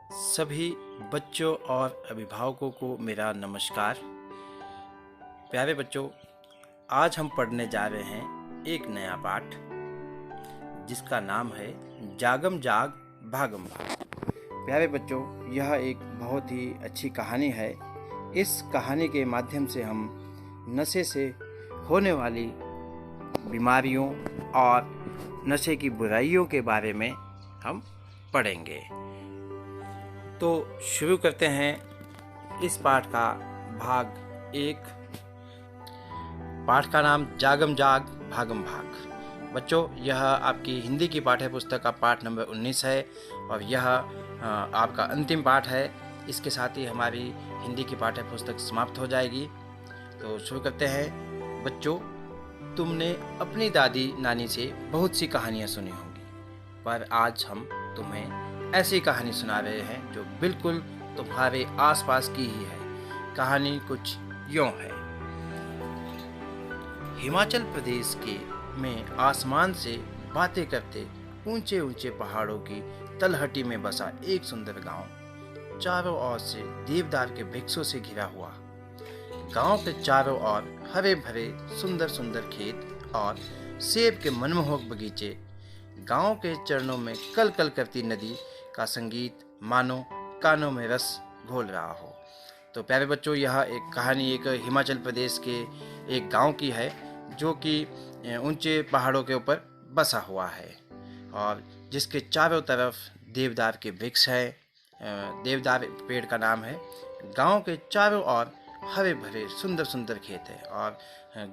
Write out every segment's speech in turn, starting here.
सभी बच्चों और अभिभावकों को मेरा नमस्कार। प्यारे बच्चों, आज हम पढ़ने जा रहे हैं एक नया पाठ जिसका नाम है जागम जाग भागम भाग। प्यारे बच्चों, यह एक बहुत ही अच्छी कहानी है। इस कहानी के माध्यम से हम नशे से होने वाली बीमारियों और नशे की बुराइयों के बारे में हम पढ़ेंगे। तो शुरू करते हैं इस पाठ का भाग 1। पाठ का नाम जागम जाग भागम भाग। बच्चों, यह आपकी हिंदी की पाठ्य पुस्तक का पाठ नंबर 19 है और यह आपका अंतिम पाठ है। इसके साथ ही हमारी हिंदी की पाठ्य पुस्तक समाप्त हो जाएगी। तो शुरू करते हैं। बच्चों, तुमने अपनी दादी नानी से बहुत सी कहानियाँ सुनी होंगी, पर आज हम तुम्हें ऐसी कहानी सुना रहे हैं जो बिल्कुल तुम्हारे आसपास की ही है। कहानी कुछ यूं है। हिमाचल प्रदेश में आसमान से बातें करते ऊंचे ऊंचे पहाड़ों की तलहटी में बसा एक सुंदर गांव, चारों ओर से देवदार के वृक्षों से घिरा हुआ। गांव के चारों ओर हरे भरे सुंदर सुंदर खेत और सेब के मनमोहक बगीचे। गांव के चरणों में कल कल करती नदी का संगीत मानो कानों में रस घोल रहा हो। तो प्यारे बच्चों, यह एक कहानी एक हिमाचल प्रदेश के एक गांव की है जो कि ऊंचे पहाड़ों के ऊपर बसा हुआ है और जिसके चारों तरफ देवदार के वृक्ष है। देवदार पेड़ का नाम है। गांव के चारों ओर हरे भरे सुंदर सुंदर खेत है और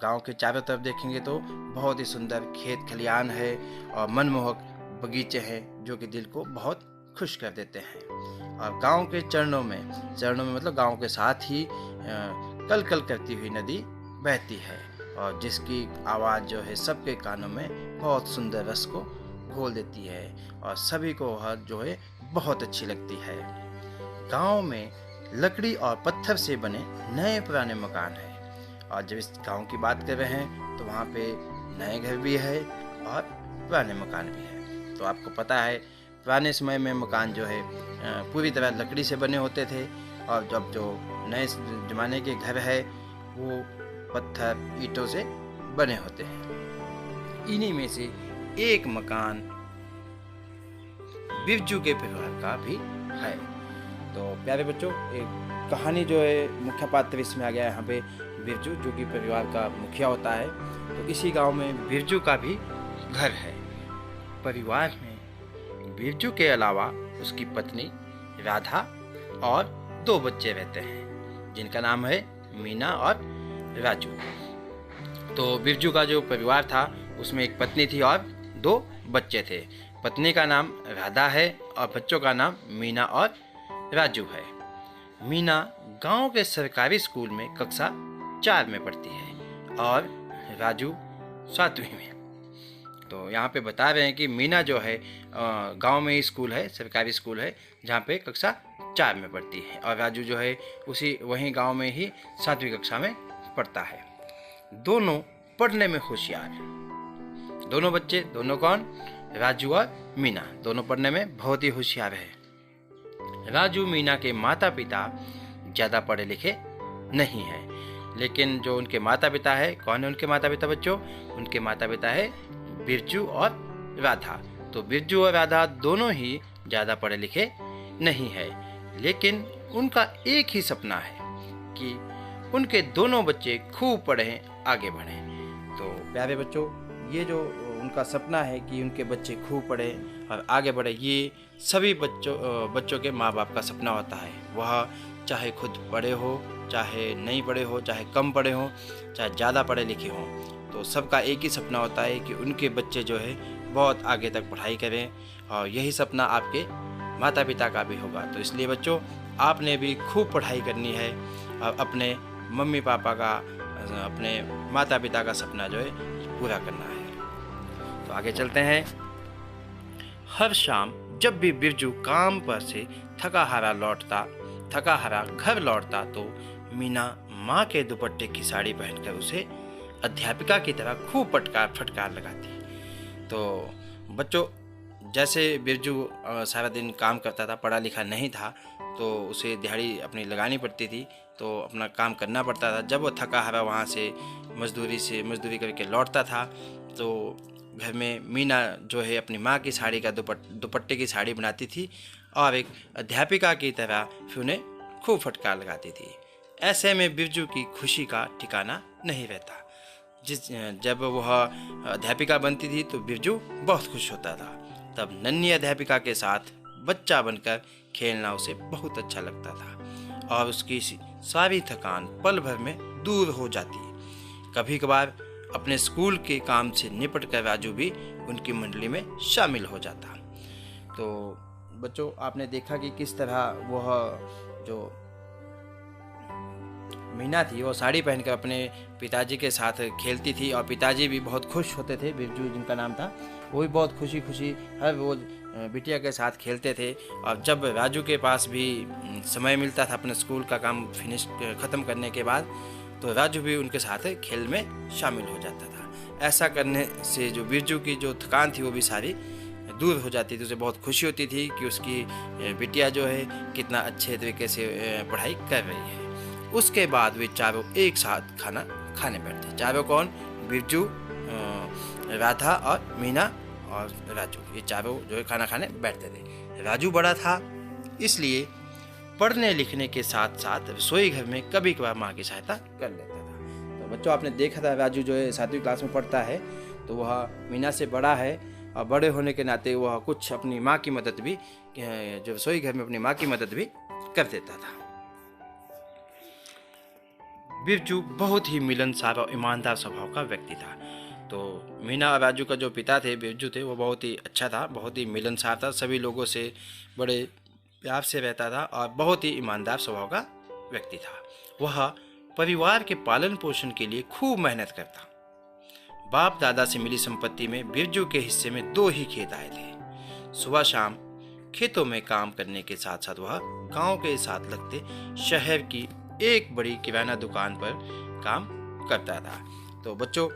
गांव के चारों तरफ देखेंगे तो बहुत ही सुंदर खेत खलियान है और मनमोहक बगीचे हैं जो कि दिल को बहुत खुश कर देते हैं। और गांव के चरणों में मतलब गांव के साथ ही कल कल करती हुई नदी बहती है और जिसकी आवाज़ जो है सबके कानों में बहुत सुंदर रस को घोल देती है और सभी को वह जो है बहुत अच्छी लगती है। गांव में लकड़ी और पत्थर से बने नए पुराने मकान हैं और जब इस गांव की बात कर रहे हैं तो वहाँ पे नए घर भी है और पुराने मकान भी है। तो आपको पता है पुराने समय में मकान जो है पूरी तरह लकड़ी से बने होते थे और जब जो नए ज़माने के घर है वो पत्थर ईंटों से बने होते हैं। इन्हीं में से एक मकान बिरजू के परिवार का भी है। तो प्यारे बच्चों, एक कहानी जो है मुख्य पात्र इसमें आ गया है यहाँ पे बिरजू, जो कि परिवार का मुखिया होता है। तो इसी गांव में बिरजू का भी घर है। परिवार में बिरजू के अलावा उसकी पत्नी राधा और 2 बच्चे रहते हैं जिनका नाम है मीना और राजू। तो बिरजू का जो परिवार था उसमें एक पत्नी थी और 2 बच्चे थे। पत्नी का नाम राधा है और बच्चों का नाम मीना और राजू है। मीना गांव के सरकारी स्कूल में कक्षा 4 में पढ़ती है और राजू 7वीं में। तो यहाँ पे बता रहे हैं कि मीना जो है गांव में ही स्कूल है, सरकारी स्कूल है जहाँ पे कक्षा 4 में पढ़ती है और राजू जो है वहीं गांव में ही 7वीं कक्षा में पढ़ता है। दोनों पढ़ने में होशियार। दोनों बच्चे, दोनों कौन? राजू और मीना, दोनों पढ़ने में बहुत ही होशियार है। राजू मीना के माता पिता ज़्यादा पढ़े लिखे नहीं हैं, लेकिन जो उनके माता पिता है, कौन है उनके माता पिता बच्चों? उनके माता पिता है बिरजू और राधा। तो बिरजू और राधा दोनों ही ज़्यादा पढ़े लिखे नहीं है, लेकिन उनका एक ही सपना है कि उनके दोनों बच्चे खूब पढ़ें, आगे बढ़ें। तो प्यारे बच्चों, ये जो उनका सपना है कि उनके बच्चे खूब पढ़ें और आगे बढ़े, ये सभी बच्चों के माँ बाप का सपना होता है। वह चाहे खुद पढ़े हो, चाहे नहीं पढ़े हो, चाहे कम पढ़े हो, चाहे ज़्यादा पढ़े लिखे हों, तो सबका एक ही सपना होता है कि उनके बच्चे जो है बहुत आगे तक पढ़ाई करें और यही सपना आपके माता पिता का भी होगा। तो इसलिए बच्चों, आपने भी खूब पढ़ाई करनी है और अपने मम्मी पापा का, अपने माता पिता का सपना जो है पूरा करना है। तो आगे चलते हैं। हर शाम जब भी बिरजू काम पर से थका हारा घर लौटता तो मीना माँ के दुपट्टे की साड़ी पहनकर उसे अध्यापिका की तरह खूब फटकार लगाती। तो बच्चों, जैसे बिरजू सारा दिन काम करता था, पढ़ा लिखा नहीं था, तो उसे दिहाड़ी अपनी लगानी पड़ती थी, तो अपना काम करना पड़ता था। जब वो थका हारा वहाँ से मजदूरी करके लौटता था, तो घर में मीना जो है अपनी माँ की साड़ी का दुपट्टे की साड़ी बनाती थी और एक अध्यापिका की तरह फिर उन्हें खूब फटकार लगाती थी। ऐसे में बिरजू की खुशी का ठिकाना नहीं रहता। जब वह अध्यापिका बनती थी तो बिरजू बहुत खुश होता था। तब नन्ही अध्यापिका के साथ बच्चा बनकर खेलना उसे बहुत अच्छा लगता था और उसकी सारी थकान पल भर में दूर हो जाती। कभी कभार अपने स्कूल के काम से निपट कर राजू भी उनकी मंडली में शामिल हो जाता। तो बच्चों, आपने देखा कि किस तरह वह जो मीना थी वो साड़ी पहनकर अपने पिताजी के साथ खेलती थी और पिताजी भी बहुत खुश होते थे। बिरजू जिनका नाम था, वो भी बहुत खुशी हर रोज़ बिटिया के साथ खेलते थे। और जब राजू के पास भी समय मिलता था अपने स्कूल का काम ख़त्म करने के बाद, तो राजू भी उनके साथ खेल में शामिल हो जाता था। ऐसा करने से जो बिरजू की जो थकान थी वो भी सारी दूर हो जाती थी। उसे बहुत खुशी होती थी कि उसकी बिटिया जो है कितना अच्छे तरीके से पढ़ाई कर रही है। उसके बाद वे चारों एक साथ खाना खाने बैठते। चारों कौन? बिरजू, राधा और मीना और राजू, ये चारों जो है खाना खाने बैठते थे। राजू बड़ा था, इसलिए पढ़ने लिखने के साथ साथ रसोई घर में कभी कभार माँ की सहायता कर लेता था। तो बच्चों, आपने देखा था राजू जो है 7वीं क्लास में पढ़ता है, तो वह मीना से बड़ा है और बड़े होने के नाते वह कुछ अपनी माँ की मदद भी, जो रसोई घर में अपनी माँ की मदद भी कर देता था। बिरजू बहुत ही मिलनसार और ईमानदार स्वभाव का व्यक्ति था। तो मीना और राजू का जो पिता थे, बिरजू थे, वो बहुत ही अच्छा था, बहुत ही मिलनसार था, सभी लोगों से बड़े प्यार से रहता था और बहुत ही ईमानदार स्वभाव का व्यक्ति था। वह परिवार के पालन पोषण के लिए खूब मेहनत करता। बाप दादा से मिली संपत्ति में बिरजू के हिस्से में 2 ही खेत आए थे। सुबह शाम खेतों में काम करने के साथ साथ वह गांव के साथ लगते शहर की एक बड़ी किराना दुकान पर काम करता था। तो बच्चों,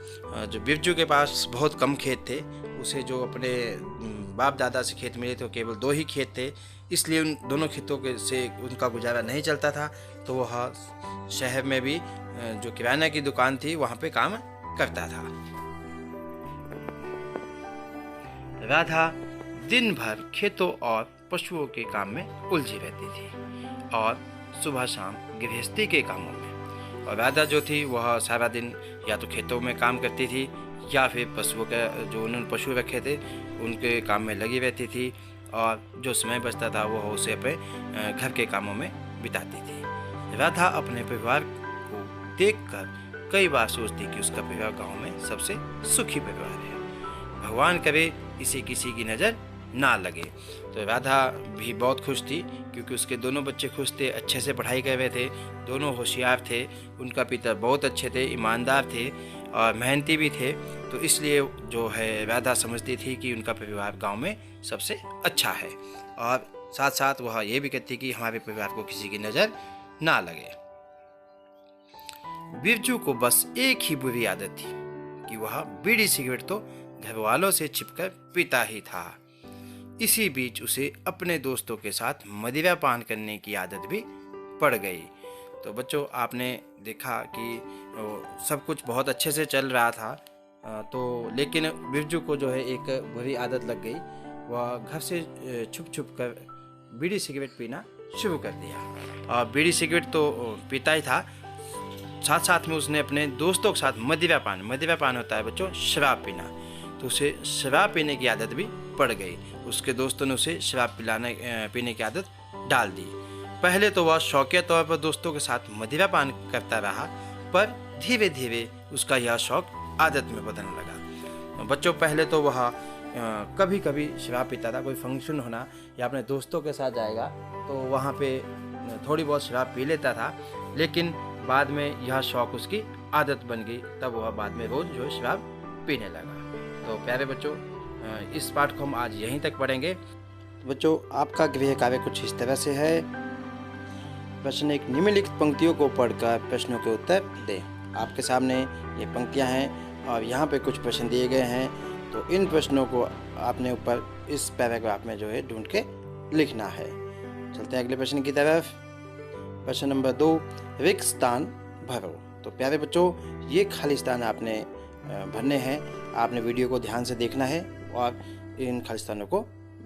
जो बिरजू के पास बहुत कम खेत थे, उसे जो अपने बाप दादा से खेत मिले थे केवल 2 ही खेत थे, इसलिए उन दोनों खेतों के से उनका गुजारा नहीं चलता था। तो वह शहर में भी जो किराना की दुकान थी वहाँ पे काम करता था। राधा दिन भर खेतों और पशुओं के काम में उलझी रहती थी और सुबह शाम गृहस्थी के कामों में। और राधा जो थी वह सारा दिन या तो खेतों में काम करती थी या फिर पशुओं का, जो उन्होंने पशु रखे थे, उनके काम में लगी रहती थी और जो समय बचता था वह उसे अपने घर के कामों में बिताती थी। राधा अपने परिवार को देखकर कई बार सोचती कि उसका परिवार गांव में सबसे सुखी परिवार है। भगवान करे इसे किसी की नज़र ना लगे। तो राधा भी बहुत खुश थी क्योंकि उसके दोनों बच्चे खुश थे, अच्छे से पढ़ाई कर रहे थे, दोनों होशियार थे, उनका पिता बहुत अच्छे थे, ईमानदार थे और मेहनती भी थे। तो इसलिए जो है राधा समझती थी कि उनका परिवार गांव में सबसे अच्छा है और साथ साथ वह ये भी कहती कि हमारे परिवार को किसी की नज़र ना लगे। बिरजू को बस एक ही बुरी आदत थी कि वह बीड़ी सिगरेट तो घर वालों से छिपकर पीता ही था। इसी बीच उसे अपने दोस्तों के साथ मदिरा पान करने की आदत भी पड़ गई। तो बच्चों, आपने देखा कि सब कुछ बहुत अच्छे से चल रहा था, तो लेकिन बिरजू को जो है एक बुरी आदत लग गई। वह घर से छुप छुप कर बीड़ी सिगरेट पीना शुरू कर दिया और बीड़ी सिगरेट तो पीता ही था, साथ साथ में उसने अपने दोस्तों के साथ मदिरा पान होता है बच्चों, शराब पीना, तो उसे शराब पीने की आदत भी पड़ गई। उसके दोस्तों ने उसे शराब पीने की आदत डाल दी। पहले तो वह शौकिया तौर पर दोस्तों के साथ मदिरा पान करता रहा, पर धीरे धीरे उसका यह शौक आदत में बदलने लगा। बच्चों, पहले तो वह कभी कभी शराब पीता था, कोई फंक्शन होना या अपने दोस्तों के साथ जाएगा तो वहाँ पे थोड़ी बहुत शराब पी लेता था, लेकिन बाद में यह शौक उसकी आदत बन गई। तब वह बाद में रोज़ जो शराब पीने लगा। तो प्यारे बच्चों, इस पाठ को हम आज यहीं तक पढ़ेंगे। बच्चों, आपका गृह कार्य कुछ इस तरह से है। प्रश्न एक, निम्नलिखित पंक्तियों को पढ़कर प्रश्नों के उत्तर दें। आपके सामने ये पंक्तियां हैं और यहाँ पे कुछ प्रश्न दिए गए हैं, तो इन प्रश्नों को आपने ऊपर इस पैराग्राफ में जो है ढूंढ के लिखना है। चलते हैं अगले प्रश्न की तरफ। प्रश्न नंबर 2, रिक्त स्थान भरो। तो प्यारे बच्चों, ये खाली स्थान आपने भरने हैं। आपने वीडियो को ध्यान से देखना है और इन खाली स्थानों को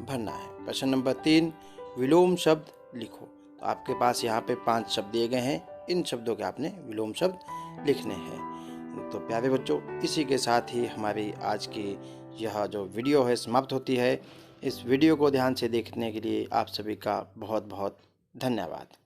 भरना है। प्रश्न नंबर 3, विलोम शब्द लिखो। तो आपके पास यहाँ पे 5 शब्द दिए गए हैं। इन शब्दों के आपने विलोम शब्द लिखने हैं। तो प्यारे बच्चों, इसी के साथ ही हमारी आज की यह जो वीडियो है समाप्त होती है। इस वीडियो को ध्यान से देखने के लिए आप सभी का बहुत बहुत धन्यवाद।